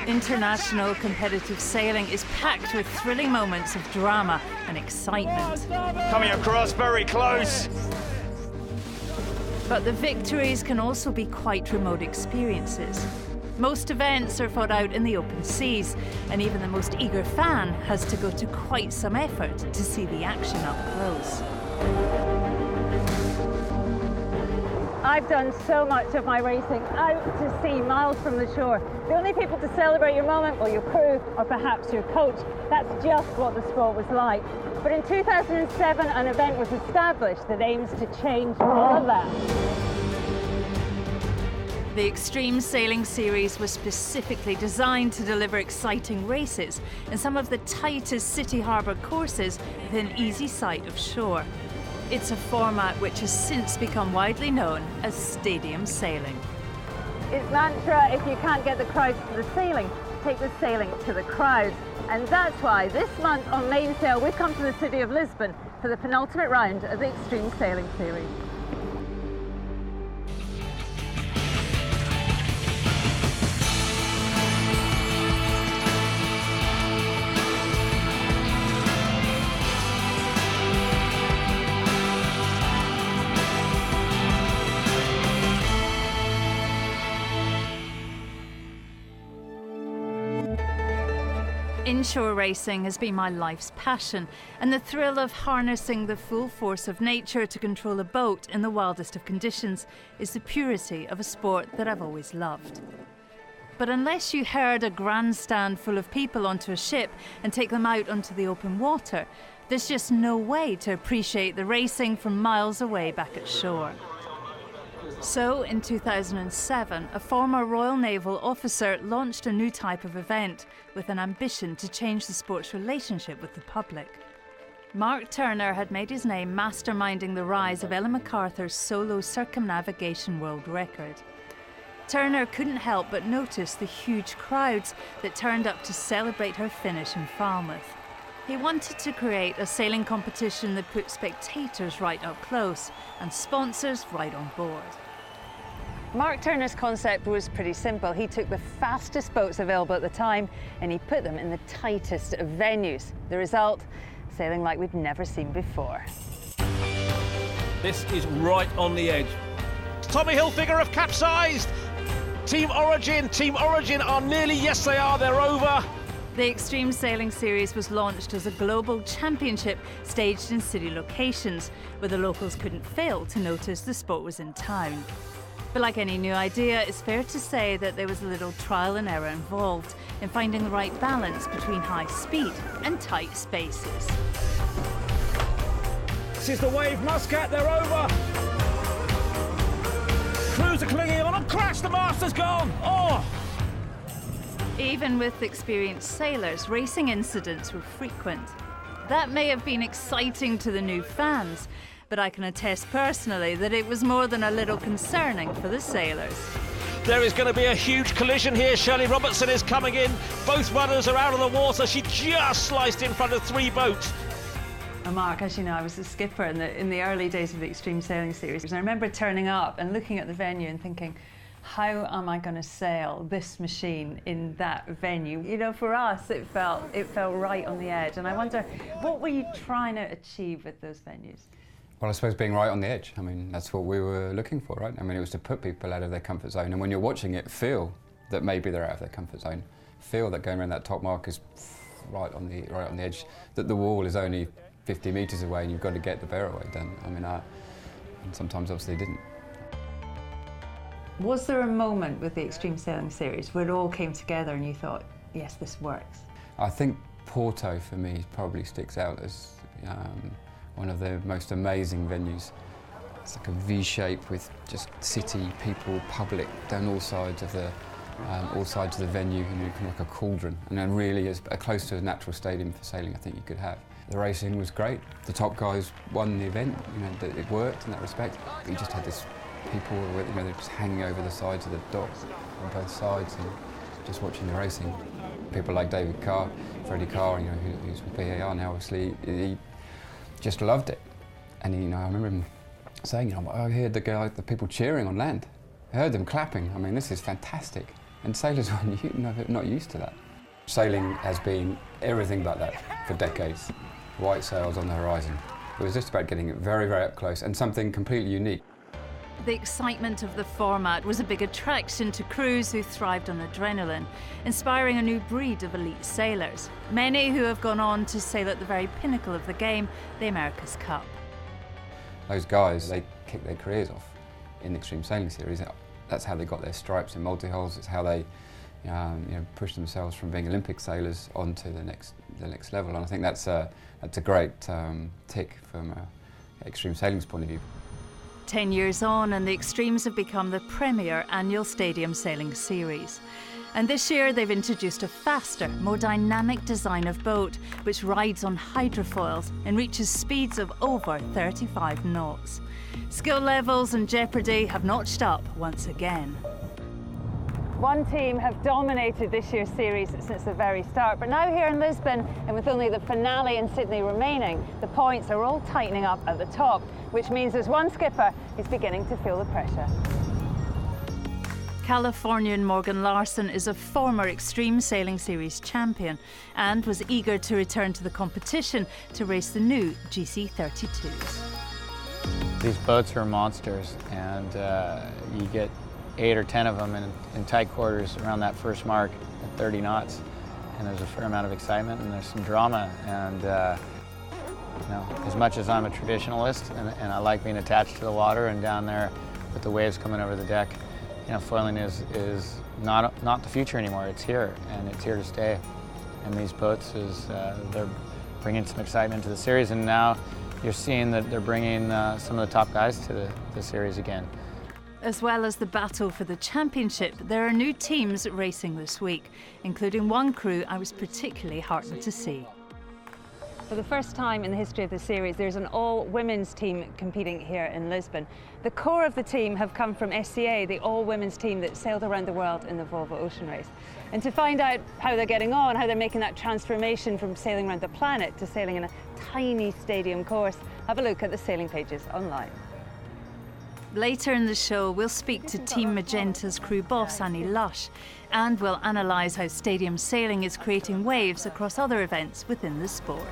International competitive sailing is packed with thrilling moments of drama and excitement. Coming across very close. But the victories can also be quite remote experiences. Most events are fought out in the open seas, and even the most eager fan has to go to quite some effort to see the action up close. I've done so much of my racing out to sea, miles from the shore. The only people to celebrate your moment, well, your crew or perhaps your coach. That's just what the sport was like. But in 2007, an event was established that aims to change all of that. The Extreme Sailing Series was specifically designed to deliver exciting races in some of the tightest city harbour courses within easy sight of shore. It's a format which has since become widely known as stadium sailing. Its mantra, if you can't get the crowds to the sailing, take the sailing to the crowds. And that's why this month on Mainsail we've come to the city of Lisbon for the penultimate round of the Extreme Sailing Series. Inshore racing has been my life's passion, and the thrill of harnessing the full force of nature to control a boat in the wildest of conditions is the purity of a sport that I've always loved. But unless you herd a grandstand full of people onto a ship and take them out onto the open water, there's just no way to appreciate the racing from miles away back at shore. So, in 2007, a former Royal Naval officer launched a new type of event with an ambition to change the sport's relationship with the public. Mark Turner had made his name masterminding the rise of Ellen MacArthur's solo circumnavigation world record. Turner couldn't help but notice the huge crowds that turned up to celebrate her finish in Falmouth. He wanted to create a sailing competition that put spectators right up close and sponsors right on board. Mark Turner's concept was pretty simple. He took the fastest boats available at the time and he put them in the tightest of venues. The result, sailing like we'd never seen before. This is right on the edge. Tommy Hilfiger have capsized. Team Origin are nearly, yes they are, they're over. The Extreme Sailing Series was launched as a global championship staged in city locations, where the locals couldn't fail to notice the sport was in town. But like any new idea, it's fair to say that there was a little trial and error involved in finding the right balance between high speed and tight spaces. This is the Wave Muscat, they're over. Crews are clinging on, and crash, the master's gone. Oh! Even with experienced sailors, racing incidents were frequent. That may have been exciting to the new fans, but I can attest personally that it was more than a little concerning for the sailors. There is going to be a huge collision here. Shirley Robertson is coming in. Both runners are out of the water. She just sliced in front of three boats. And Mark, as you know, I was the skipper in the early days of the Extreme Sailing Series. And I remember turning up and looking at the venue and thinking, how am I going to sail this machine in that venue? You know, for us, it felt right on the edge. And I wonder, what were you trying to achieve with those venues? Well, I suppose being right on the edge. I mean, that's what we were looking for, right? I mean, it was to put people out of their comfort zone. And when you're watching it, feel that maybe they're out of their comfort zone. Feel that going around that top mark is right on the edge, that the wall is only 50 metres away and you've got to get the barroway done. I mean, and sometimes obviously didn't. Was there a moment with the Extreme Sailing Series where it all came together and you thought, yes, this works? I think Porto, for me, probably sticks out as one of the most amazing venues. It's like a V shape with just city, people, public down all sides of the venue, you know, kind of like a cauldron, and then really as close to a natural stadium for sailing I think you could have. The racing was great. The top guys won the event. You know, it worked in that respect. But you just had this people, you know, they're just hanging over the sides of the dock on both sides and just watching the racing. People like David Carr, Freddie Carr, you know, who's with BAR now, obviously, he just loved it. And you know, I remember him saying, you know, I heard the people cheering on land. I heard them clapping. I mean, this is fantastic. And sailors are not used to that. Sailing has been everything but that for decades. White sails on the horizon. It was just about getting it very, very up close and something completely unique. The excitement of the format was a big attraction to crews who thrived on adrenaline, inspiring a new breed of elite sailors, many who have gone on to sail at the very pinnacle of the game, the America's Cup. Those guys, they kicked their careers off in the Extreme Sailing Series. That's how they got their stripes in multi-hulls. It's how they pushed themselves from being Olympic sailors onto the next level. And I think that's a great tick from extreme sailing's point of view. 10 years on, and the Extremes have become the premier annual stadium sailing series. And this year they've introduced a faster, more dynamic design of boat, which rides on hydrofoils and reaches speeds of over 35 knots. Skill levels and jeopardy have notched up once again. One team have dominated this year's series since the very start, but now here in Lisbon, and with only the finale in Sydney remaining, the points are all tightening up at the top, which means there's one skipper who's beginning to feel the pressure. Californian Morgan Larson is a former Extreme Sailing Series champion and was eager to return to the competition to race the new GC32s. These boats are monsters, and you get 8 or 10 of them in tight quarters around that first mark at 30 knots, and there's a fair amount of excitement and there's some drama. And as much as I'm a traditionalist and I like being attached to the water and down there with the waves coming over the deck, foiling is not the future anymore. It's here, and it's here to stay. And these boats they're bringing some excitement to the series, and now you're seeing that they're bringing some of the top guys to the series again. As well as the battle for the championship, there are new teams racing this week, including one crew I was particularly heartened to see. For the first time in the history of the series, there's an all-women's team competing here in Lisbon. The core of the team have come from SCA, the all-women's team that sailed around the world in the Volvo Ocean Race. And to find out how they're getting on, how they're making that transformation from sailing around the planet to sailing in a tiny stadium course, have a look at the sailing pages online. Later in the show, we'll speak to Team Magenta's crew boss, Annie Lush, and we'll analyse how stadium sailing is creating waves across other events within the sport.